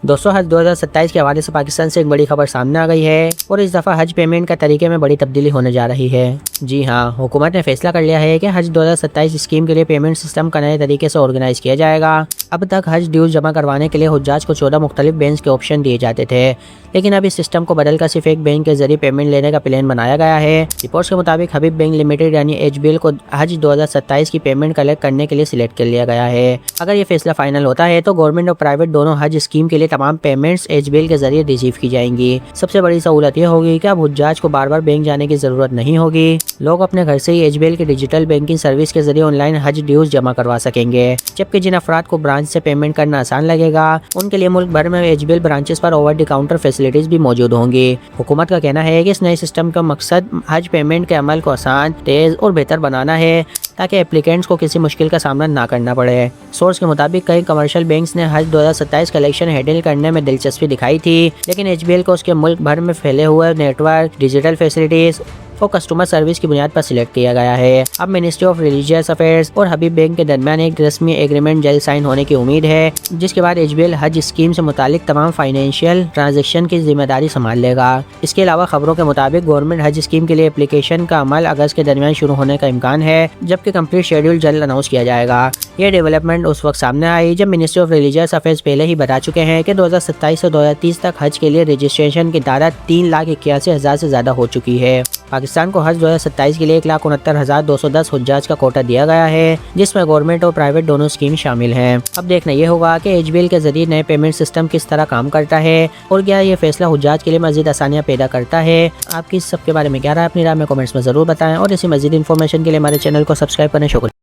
दोस्तों हज 2027 के हवाले से पाकिस्तान से एक बड़ी खबर सामने आ गई है और इस दफ़ा हज पेमेंट का तरीके में बड़ी तब्दीली होने जा रही है। जी हाँ, हुकूमत ने फैसला कर लिया है कि हज 2027 स्कीम के लिए पेमेंट सिस्टम का नए तरीके से ऑर्गेनाइज किया जाएगा। अब तक हज ड्यूज जमा करवाने के लिए हुज्जाज को 14 मुख्तलिफ बैंक के ऑप्शन दिए जाते थे, लेकिन अब इस सिस्टम को बदलकर सिर्फ एक बैंक के जरिए पेमेंट लेने का प्लान बनाया गया है। रिपोर्ट्स के मुताबिक हबीब बैंक लिमिटेड यानी एचबीएल को हज 2027 की पेमेंट कलेक्ट करने के लिए सिलेक्ट कर लिया गया है। अगर ये फैसला फाइनल होता है तो गवर्नमेंट और प्राइवेट दोनों हज स्कीम के लिए तमाम पेमेंट्स एचबीएल के जरिए रिसीव की जाएंगी। सबसे बड़ी सहूलत यह होगी कि अब हुज्जाज को बार बार बैंक जाने की जरूरत नहीं होगी। लोग अपने घर से ही एचबीएल की डिजिटल बैंकिंग सर्विस के जरिए ऑनलाइन हज ड्यूज जमा करवा सकेंगे, जबकि जिन अफराद को ब्रांच से पेमेंट करना आसान लगेगा उनके लिए मुल्क भर में एचबीएल ब्रांचेस पर ओवर द काउंटर फैसिलिटीज भी मौजूद होंगी। हुकूमत का कहना है कि इस नए सिस्टम का मकसद हज पेमेंट के अमल को आसान, तेज और बेहतर बनाना है ताकि एप्लीकेंट्स को किसी मुश्किल का सामना ना करना पड़े। सोर्स के मुताबिक कई कमर्शियल बैंक्स ने हज 2027 कलेक्शन हैंडल करने में दिलचस्पी दिखाई थी, लेकिन एचबीएल को उसके मुल्क भर में फैले हुए नेटवर्क, डिजिटल फैसिलिटीज और कस्टमर सर्विस की बुनियाद पर सिलेक्ट किया गया है। अब मिनिस्ट्री ऑफ रिलीजियस अफेयर्स और हबीब बैंक के दरमियान एक रस्मी एग्रीमेंट जल्द साइन होने की उम्मीद है, जिसके बाद एचबीएल हज स्कीम से मुतालिक तमाम फाइनेंशियल ट्रांजैक्शन की जिम्मेदारी संभाल लेगा। इसके अलावा खबरों के मुताबिक गवर्नमेंट हज स्कीम के लिए एप्लीकेशन का अमल अगस्त के दरमियान शुरू होने का इम्कान है, जबकि कंप्लीट शेड्यूल जल्द अनाउंस किया जाएगा। ये डेवलपमेंट उस वक्त सामने आई जब मिनिस्ट्री ऑफ रिलीजियस अफेयर्स पहले ही बता चुके हैं कि 2027 से 2030 तक हज के लिए रजिस्ट्रेशन की तादाद 3,81,000 से ज्यादा हो चुकी है। पाकिस्तान को हज 2027 के लिए 1,69,210 हुज्जाज का कोटा दिया गया है, जिसमें गवर्नमेंट और प्राइवेट दोनों स्कीम शामिल हैं। अब देखना ये होगा कि एचबीएल के जरिए नए पेमेंट सिस्टम किस तरह काम करता है और क्या ये फैसला हुज्जाज के लिए मजीद आसानियां पैदा करता है। आपकी इस सब के बारे में क्या राय, अपनी राय में कमेंट्स में जरूर बताएं और इसी मजीद इन्फॉर्मेशन के लिए हमारे चैनल को सब्सक्राइब करना शुक्रिया।